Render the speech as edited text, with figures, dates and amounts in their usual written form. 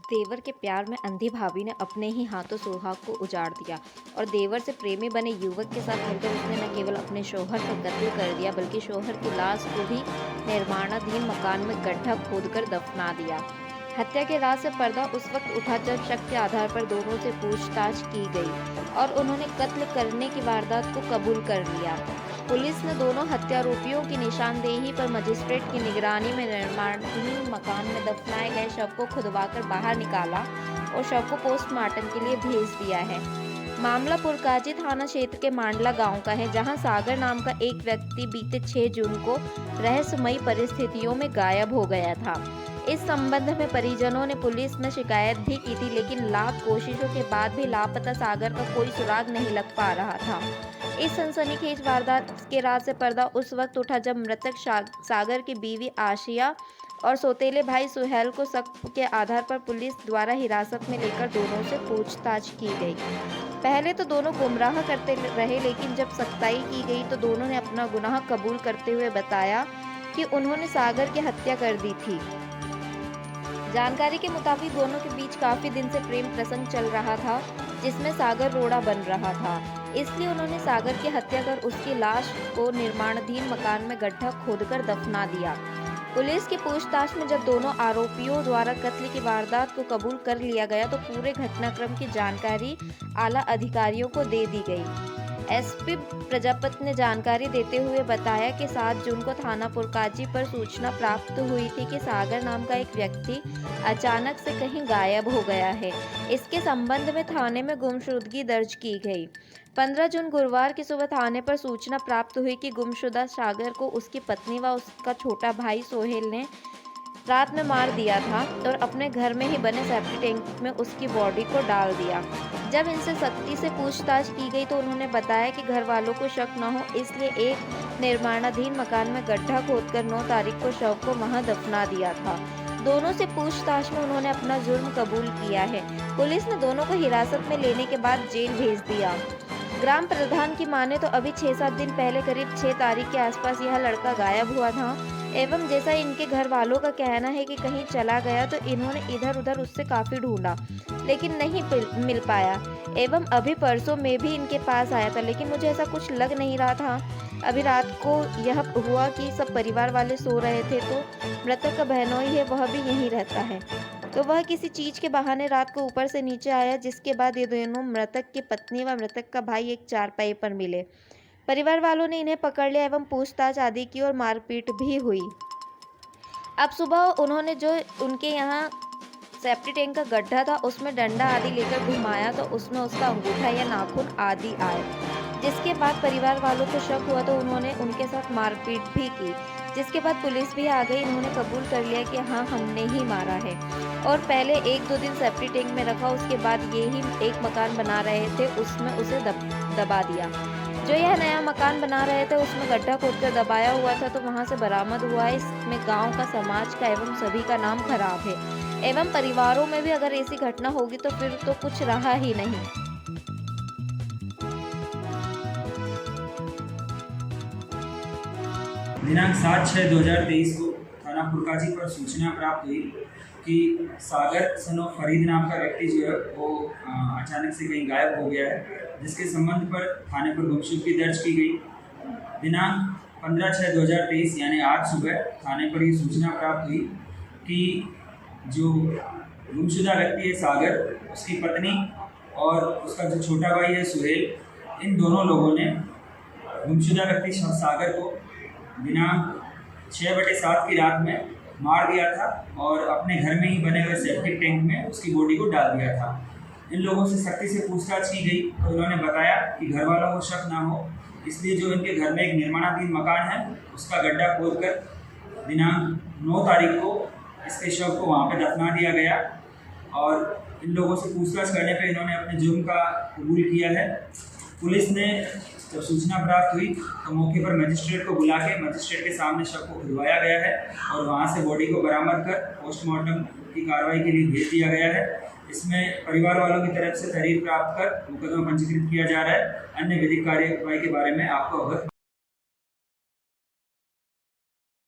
देवर के प्यार में अंधी भाभी ने अपने ही हाथों सुहाग को उजाड़ दिया और देवर से प्रेमी बने युवक के साथ मिलकर उसने न केवल अपने शौहर का कत्ल कर दिया बल्कि शौहर की लाश को भी निर्माणाधीन मकान में गड्ढा खोदकर दफना दिया। हत्या के राज से पर्दा उस वक्त उठा जब शक के आधार पर दोनों से पूछताछ की गई और उन्होंने कत्ल करने की वारदात को कबूल कर लिया। पुलिस ने दोनों हत्यारोपियों की निशानदेही पर मजिस्ट्रेट की निगरानी में निर्माणाधीन मकान में दफनाए गए शव को खुदवाकर बाहर निकाला और शव को पोस्टमार्टम के लिए भेज दिया है। मामला पुरकाजी थाना क्षेत्र के मांडला गांव का है, जहां सागर नाम का एक व्यक्ति बीते 6 जून को रहस्यमयी परिस्थितियों में गायब हो गया था। इस संबंध में परिजनों ने पुलिस में शिकायत भी की थी, लेकिन लाख कोशिशों के बाद भी लापता सागर का कोई सुराग नहीं लग पा रहा था। इस सनसनीखेज वारदात के राज से पर्दा उस वक्त उठा जब मृतक सागर की बीवी आशिया और सौतेले भाई सुहेल को शक के आधार पर पुलिस द्वारा हिरासत में लेकर दोनों से पूछताछ की गई। पहले तो दोनों गुमराह करते रहे, लेकिन जब सख्ताई की गई तो दोनों ने अपना गुनाह कबूल करते हुए बताया कि उन्होंने सागर की हत्या कर दी थी। जानकारी के मुताबिक दोनों के बीच काफी दिन से प्रेम प्रसंग चल रहा था, जिसमें सागर रोड़ा बन रहा था। इसलिए उन्होंने सागर की हत्या कर उसकी लाश को निर्माणाधीन मकान में गड्ढा खोदकर दफना दिया। पुलिस की पूछताछ में जब दोनों आरोपियों द्वारा कत्ल की वारदात को कबूल कर लिया गया तो पूरे घटनाक्रम की जानकारी आला अधिकारियों को दे दी गई। एसपी प्रजापति ने जानकारी देते हुए बताया कि 7 जून को थाना पुरकाजी पर सूचना प्राप्त हुई थी कि सागर नाम का एक व्यक्ति अचानक से कहीं गायब हो गया है। इसके संबंध में थाने में गुमशुदगी दर्ज की गई। 15 जून गुरुवार की सुबह थाने पर सूचना प्राप्त हुई कि गुमशुदा सागर को उसकी पत्नी व उसका छोटा भाई सोहेल ने रात में मार दिया था और अपने घर में ही बने सेप्टिक टैंक में उसकी बॉडी को डाल दिया। जब इनसे सख्ती से पूछताछ की गई तो उन्होंने बताया कि घर वालों को शक न हो, इसलिए एक निर्माणाधीन मकान में गड्ढा खोदकर 9 तारीख को शव को वहां दफना दिया था। दोनों से पूछताछ में उन्होंने अपना जुर्म कबूल किया है। पुलिस ने दोनों को हिरासत में लेने के बाद जेल भेज दिया। ग्राम प्रधान की माने तो अभी 6-7 दिन पहले करीब 6 तारीख के आसपास यह लड़का गायब हुआ था एवं जैसा इनके घर वालों का कहना है कि कहीं चला गया तो इन्होंने इधर उधर उससे काफी ढूंढा लेकिन नहीं मिल पाया एवं अभी परसों में भी इनके पास आया था, लेकिन मुझे ऐसा कुछ लग नहीं रहा था। अभी रात को यह हुआ कि सब परिवार वाले सो रहे थे तो मृतक का बहनोई है, वह भी यहीं रहता है, तो वह किसी चीज के बहाने रात को ऊपर से नीचे आया, जिसके बाद ये दोनों मृतक की पत्नी व मृतक का भाई एक चारपाई पर मिले। परिवार वालों ने इन्हें पकड़ लिया एवं पूछताछ आदि की और मारपीट भी हुई। अब सुबह उन्होंने जो उनके यहाँ सेप्टिक टैंक का गड्ढा था उसमें डंडा आदि लेकर घुमाया तो उसमें उसका अंगूठा या नाखून आदि आए, जिसके बाद परिवार वालों को शक हुआ तो उन्होंने उनके साथ मारपीट भी की, जिसके बाद पुलिस भी आ गई। इन्होंने कबूल कर लिया कि हाँ हमने ही मारा है और पहले 1-2 दिन सेप्टिक टैंक में रखा, उसके बाद ये ही एक मकान बना रहे थे उसमें उसे दबा दिया। जो यह नया मकान बना रहे थे उसमें गड्ढा खोदकर दबाया हुआ था तो वहां से बरामद हुआ। इसमें गांव का, समाज का एवं सभी का नाम खराब है एवं परिवारों में भी अगर ऐसी घटना होगी तो फिर तो कुछ रहा ही नहीं। दिनांक 7/6/2023 को थाना पुरकाजी पर सूचना प्राप्त हुई कि सागर सन ऑफ फरीद नाम का व्यक्ति जो है वो अचानक से कहीं गायब हो गया है, जिसके संबंध पर थाने पर गुमशुदगी दर्ज की गई। दिनांक 15/6/2023 यानी आज सुबह थाने पर ये सूचना प्राप्त हुई कि जो गुमशुदा व्यक्ति है सागर, उसकी पत्नी और उसका जो छोटा भाई है सुहेल, इन दोनों लोगों ने गुमशुदा व्यक्ति सागर को दिनांक 6/7 की रात में मार दिया था और अपने घर में ही बने हुए सेप्टिक टैंक में उसकी बॉडी को डाल दिया था। इन लोगों से सख्ती से पूछताछ की गई तो उन्होंने बताया कि घर वालों को शक ना हो, इसलिए जो इनके घर में एक निर्माणाधीन मकान है उसका गड्ढा खोदकर दिनांक 9 तारीख को इसके शव को वहाँ पे दफना दिया गया और इन लोगों से पूछताछ करने पे इन्होंने अपने जुर्म का कबूल किया है। पुलिस ने जब सूचना प्राप्त हुई तो मौके पर मजिस्ट्रेट को बुला के मजिस्ट्रेट के सामने शव को खुदवाया गया है और वहाँ से बॉडी को बरामद कर पोस्टमार्टम की कार्रवाई के लिए भेज दिया गया है। इसमें परिवार वालों की तरफ से तहरीर प्राप्त कर मुकदमा पंजीकृत किया जा रहा है। अन्य विधिक कार्यवाही के बारे में आपको अवगत